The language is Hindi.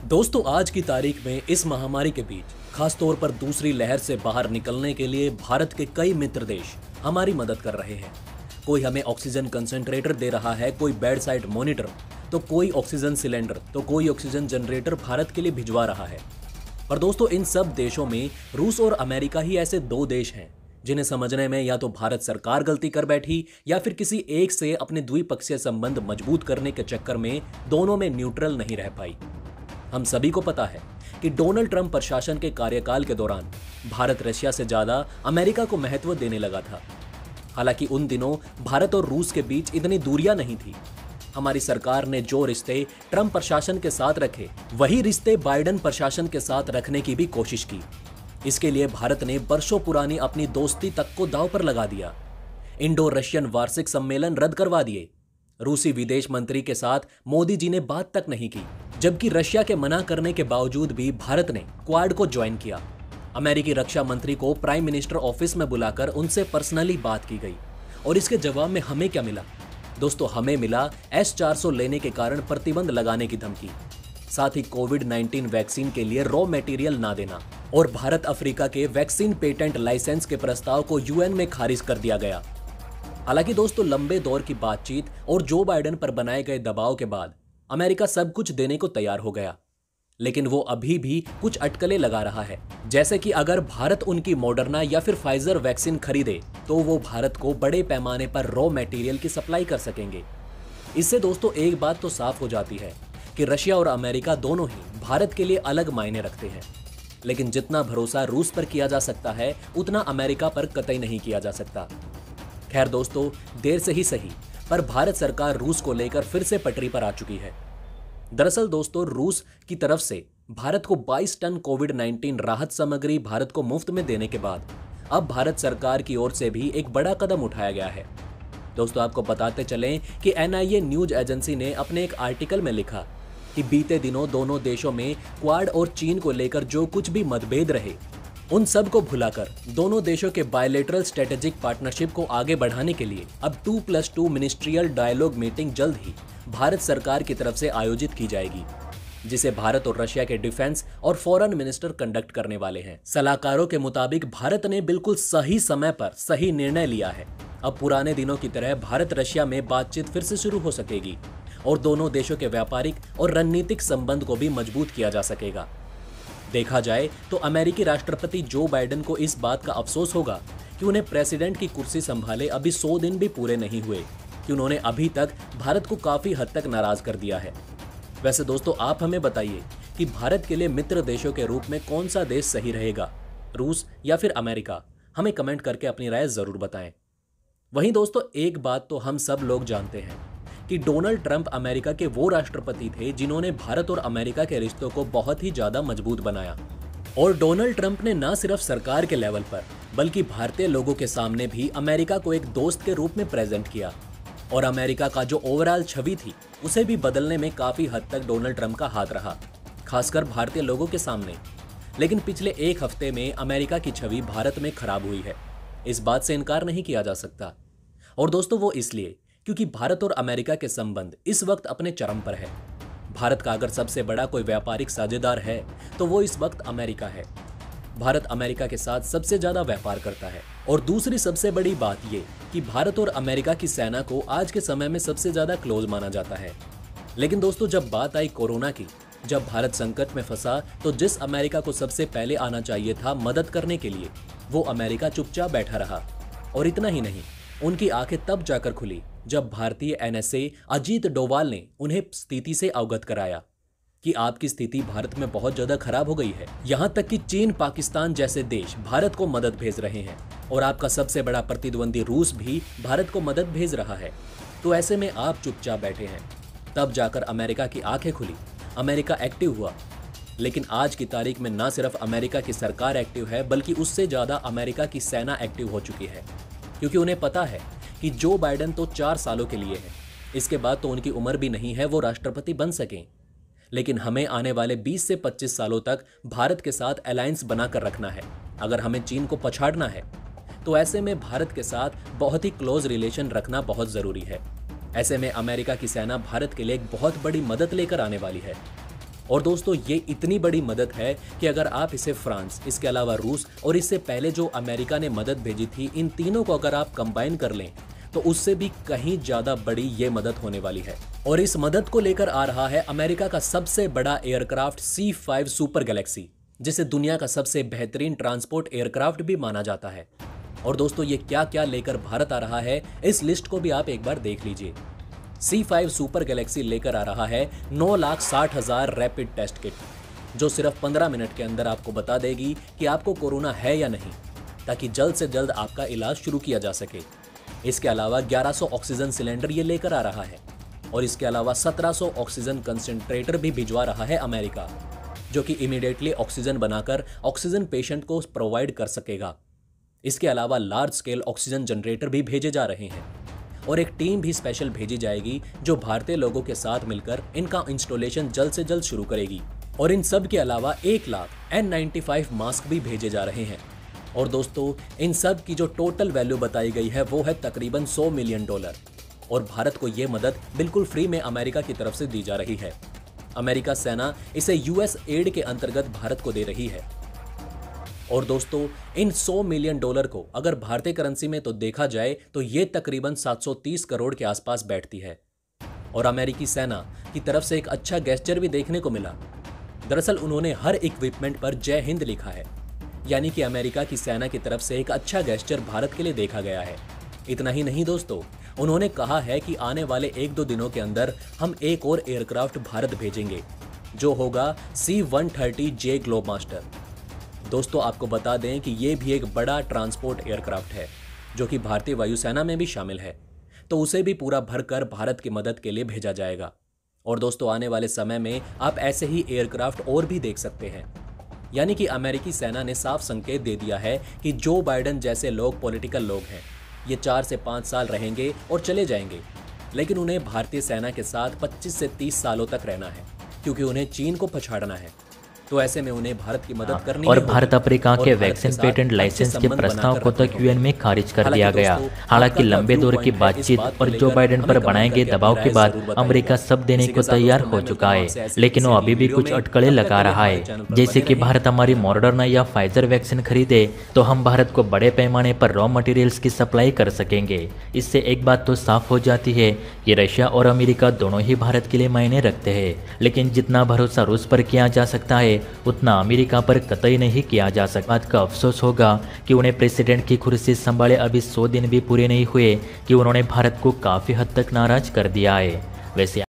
दोस्तों, आज की तारीख में इस महामारी के बीच खास तौर पर दूसरी लहर से बाहर निकलने के लिए भारत के कई मित्र देश हमारी मदद कर रहे हैं। कोई हमें ऑक्सीजन कंसंट्रेटर दे रहा है, कोई बेड साइड मॉनिटर, तो कोई ऑक्सीजन सिलेंडर, तो कोई ऑक्सीजन जनरेटर भारत के लिए भिजवा रहा है। पर दोस्तों, इन सब देशों में रूस और अमेरिका ही ऐसे दो देश हैं जिन्हें समझने में या तो भारत सरकार गलती कर बैठी या फिर किसी एक से अपने द्विपक्षीय संबंध मजबूत करने के चक्कर में दोनों में न्यूट्रल नहीं रह पाई। हम सभी को पता है कि डोनाल्ड ट्रंप प्रशासन के कार्यकाल के दौरान भारत रशिया से ज्यादा अमेरिका को महत्व देने लगा था। हालांकि उन दिनों भारत और रूस के बीच इतनी दूरियां नहीं थी। हमारी सरकार ने जो रिश्ते ट्रंप प्रशासन के साथ रखे, वही रिश्ते बाइडेन प्रशासन के साथ रखने की भी कोशिश की। इसके लिए भारत ने वर्षों पुरानी अपनी दोस्ती तक को दांव पर लगा दिया। इंडो रशियन वार्षिक सम्मेलन रद्द करवा दिए। रूसी विदेश मंत्री के साथ मोदी जी ने बात तक नहीं की, जबकि रशिया के मना करने के बावजूद भी भारत ने क्वाड को ज्वाइन किया। अमेरिकी रक्षा मंत्री को प्राइम मिनिस्टर ऑफिस में बुलाकर उनसे पर्सनली बात की गई। और इसके जवाब में हमें क्या मिला? दोस्तों, हमें मिला S-400 लेने के कारण प्रतिबंध लगाने की धमकी, साथ ही कोविड-19 वैक्सीन के लिए रॉ मटेरियल ना देना, और भारत अफ्रीका के वैक्सीन पेटेंट लाइसेंस के प्रस्ताव को UN में खारिज कर दिया गया। हालांकि दोस्तों, लंबे दौर की बातचीत और जो बाइडेन पर बनाए गए दबाव के बाद अमेरिका सब कुछ देने को तैयार हो गया। लेकिन वो अभी भी कुछ अटकलें लगा रहा है, जैसे कि अगर भारत उनकी मॉडर्ना या फिर फाइजर वैक्सीन खरीदे तो वो भारत को बड़े पैमाने पर रॉ मटेरियल की सप्लाई कर सकेंगे। इससे दोस्तों एक बात तो साफ हो जाती है कि रशिया और अमेरिका दोनों ही भारत के लिए अलग मायने रखते हैं। लेकिन जितना भरोसा रूस पर किया जा सकता है, उतना अमेरिका पर कतई नहीं किया जा सकता। खैर दोस्तों, देर से ही सही, पर भारत सरकार रूस को लेकर फिर से पटरी पर आ चुकी है। दरअसल दोस्तों, रूस की तरफ से भारत को 22 टन कोविड-19 राहत सामग्री भारत को मुफ्त में देने के बाद अब भारत सरकार की ओर से भी एक बड़ा कदम उठाया गया है। दोस्तों, आपको बताते चलें कि NIA न्यूज एजेंसी ने अपने एक आर्टिकल में लिखा कि बीते दिनों दोनों देशों में क्वाड और चीन को लेकर जो कुछ भी मतभेद रहे, उन सब को भुलाकर दोनों देशों के बायलैटरल स्ट्रेटेजिक पार्टनरशिप को आगे बढ़ाने के लिए अब 2+2 मिनिस्ट्रियल डायलॉग मीटिंग जल्द ही भारत सरकार की तरफ से आयोजित की जाएगी, जिसे भारत और रशिया के डिफेंस और फॉरेन मिनिस्टर कंडक्ट करने वाले हैं। सलाहकारों के मुताबिक भारत ने बिल्कुल सही समय पर सही निर्णय लिया है। अब पुराने दिनों की तरह भारत रशिया में बातचीत फिर से शुरू हो सकेगी और दोनों देशों के व्यापारिक और रणनीतिक संबंध को भी मजबूत किया जा सकेगा। देखा जाए तो अमेरिकी राष्ट्रपति जो बाइडेन को इस बात का अफसोस होगा कि उन्हें प्रेसिडेंट की कुर्सी संभाले अभी 100 दिन भी पूरे नहीं हुए कि उन्होंने अभी तक भारत को काफी हद तक नाराज कर दिया है। वैसे दोस्तों, आप हमें बताइए कि भारत के लिए मित्र देशों के रूप में कौन सा देश सही रहेगा, रूस या फिर अमेरिका? हमें कमेंट करके अपनी राय जरूर बताएं। वहीं दोस्तों, एक बात तो हम सब लोग जानते हैं कि डोनाल्ड ट्रंप अमेरिका के वो राष्ट्रपति थे जिन्होंने भारत और अमेरिका के रिश्तों को बहुत ही ज्यादा मजबूत बनाया। और डोनाल्ड ट्रंप ने न सिर्फ सरकार के लेवल पर बल्कि भारतीय लोगों के सामने भी अमेरिका को एक दोस्त के रूप में प्रेजेंट किया। और अमेरिका का जो ओवरऑल छवि थी, उसे भी बदलने में काफी हद तक डोनाल्ड ट्रंप का हाथ रहा, खासकर भारतीय लोगों के सामने। लेकिन पिछले एक हफ्ते में अमेरिका की छवि भारत में खराब हुई है, इस बात से इनकार नहीं किया जा सकता। और दोस्तों, वो इसलिए क्योंकि भारत और अमेरिका के संबंध इस वक्त अपने चरम पर है। भारत का अगर सबसे बड़ा कोई व्यापारिक साझेदार है तो वो इस वक्त अमेरिका है। भारत अमेरिका के साथ सबसे ज्यादा व्यापार करता है। और दूसरी सबसे बड़ी बात ये कि भारत और अमेरिका की सेना को आज के समय में सबसे ज्यादा क्लोज माना जाता है। लेकिन दोस्तों, जब बात आई कोरोना की, जब भारत संकट में फंसा, तो जिस अमेरिका को सबसे पहले आना चाहिए था मदद करने के लिए, वो अमेरिका चुपचाप बैठा रहा। और इतना ही नहीं, उनकी आंखें तब जाकर खुली जब भारतीय NSA अजीत डोवाल ने उन्हें स्थिति से अवगत कराया कि आपकी स्थिति भारत में बहुत ज्यादा खराब हो गई है। यहाँ तक कि चीन, पाकिस्तान जैसे देश भारत को मदद भेज रहे हैं और आपका सबसे बड़ा प्रतिद्वंदी रूस भी भारत को मदद भेज रहा है। तो ऐसे में आप चुपचाप बैठे हैं। तब जाकर अमेरिका की आंखें खुली, अमेरिका एक्टिव हुआ। लेकिन आज की तारीख में न सिर्फ अमेरिका की सरकार एक्टिव है, बल्कि उससे ज्यादा अमेरिका की सेना एक्टिव हो चुकी है, क्योंकि उन्हें पता है कि जो बाइडेन तो 4 सालों के लिए है, इसके बाद तो उनकी उम्र भी नहीं है वो राष्ट्रपति बन सकें। लेकिन हमें आने वाले 20 से 25 सालों तक भारत के साथ अलायंस बनाकर रखना है। अगर हमें चीन को पछाड़ना है तो ऐसे में भारत के साथ बहुत ही क्लोज रिलेशन रखना बहुत जरूरी है। ऐसे में अमेरिका की सेना भारत के लिए एक बहुत बड़ी मदद लेकर आने वाली है। और दोस्तों ये इतनी बड़ी मदद है कि अगर आप इसे फ्रांस, इसके अलावा रूस और इससे पहले जो अमेरिका ने मदद भेजी थी, इन तीनों को अगर आप कंबाइन कर लें तो उससे भी कहीं ज्यादा बड़ी ये मदद होने वाली है। और इस मदद को लेकर आ रहा है अमेरिका का सबसे बड़ा एयरक्राफ्ट C-5 सुपर गैलेक्सी, जिसे दुनिया का सबसे बेहतरीन ट्रांसपोर्ट एयरक्राफ्ट भी माना जाता है। और दोस्तों ये क्या क्या लेकर भारत आ रहा है, इस लिस्ट को भी आप एक बार देख लीजिए। C-5 सुपर गैलेक्सी लेकर आ रहा है 9,60,000 रैपिड टेस्ट किट, जो सिर्फ 15 मिनट के अंदर आपको बता देगी कि आपको कोरोना है या नहीं, ताकि जल्द से जल्द आपका इलाज शुरू किया जा सके। इसके अलावा 1100 ऑक्सीजन सिलेंडर ये लेकर आ रहा है और इसके अलावा 1700 ऑक्सीजन कंसंट्रेटर भी भिजवा रहा है अमेरिका, जो कि इमीडिएटली ऑक्सीजन बनाकर ऑक्सीजन पेशेंट को प्रोवाइड कर सकेगा। इसके अलावा लार्ज स्केल ऑक्सीजन जनरेटर भी भेजे जा रहे हैं और एक टीम भी स्पेशल भेजी जाएगी जो भारतीय लोगों के साथ मिलकर इनका इंस्टॉलेशन जल्द से जल्द शुरू करेगी। और इन सब के अलावा 1 लाख N95 मास्क भी भेजे जा रहे हैं। और दोस्तों इन सब की जो टोटल वैल्यू बताई गई है वो है तकरीबन $100 मिलियन, और भारत को ये मदद बिल्कुल फ्री में अमेरिका की तरफ से दी जा रही है। अमेरिका सेना इसे US एड के अंतर्गत भारत को दे रही है। और दोस्तों इन $100 मिलियन को अगर भारतीय करेंसी में तो देखा जाए तो ये तकरीबन 730 करोड़ के आसपास बैठती है। और अमेरिकी सेना की तरफ से एक अच्छा गेस्चर भी देखने को मिला। दरअसल उन्होंने हर इक्विपमेंट पर जय हिंद लिखा है, यानी कि अमेरिका की सेना की तरफ से एक अच्छा गेस्चर भारत के लिए देखा गया है। इतना ही नहीं दोस्तों, उन्होंने कहा है कि आने वाले 1-2 दिनों के अंदर हम एक और एयरक्राफ्ट भारत भेजेंगे, जो होगा C-130J ग्लोबमास्टर। दोस्तों आपको बता दें कि ये भी एक बड़ा ट्रांसपोर्ट एयरक्राफ्ट है जो कि भारतीय वायुसेना में भी शामिल है, तो उसे भी पूरा भरकर भारत की मदद के लिए भेजा जाएगा। और दोस्तों आने वाले समय में आप ऐसे ही एयरक्राफ्ट और भी देख सकते हैं। यानी कि अमेरिकी सेना ने साफ संकेत दे दिया है कि जो बाइडेन जैसे लोग पॉलिटिकल लोग हैं, ये 4 से 5 साल रहेंगे और चले जाएंगे, लेकिन उन्हें भारतीय सेना के साथ 25 से 30 सालों तक रहना है, क्योंकि उन्हें चीन को पछाड़ना है। तो ऐसे में उन्हें भारत की मदद करनी और भारत अफ्रीका के वैक्सीन पेटेंट लाइसेंस के प्रस्ताव को तक UN में खारिज कर दिया गया। हालांकि लंबे दौर की बातचीत और जो बाइडेन पर बनाए गए दबाव के बाद अमेरिका सब देने को तैयार हो चुका है, लेकिन वो अभी भी कुछ अटकलें लगा रहा है। जैसे कि भारत हमारी मॉडर्ना या फाइजर वैक्सीन खरीदे तो हम भारत को बड़े पैमाने पर रॉ मटेरियल्स की सप्लाई कर सकेंगे। इससे एक बात तो साफ हो जाती है कि रशिया और अमेरिका दोनों ही भारत के लिए मायने रखते हैं, लेकिन जितना भरोसा रूस पर किया जा सकता है उतना अमेरिका पर कतई नहीं किया जा सकता। बात का अफसोस होगा कि उन्हें प्रेसिडेंट की कुर्सी संभाले अभी 100 दिन भी पूरे नहीं हुए कि उन्होंने भारत को काफी हद तक नाराज कर दिया है। वैसे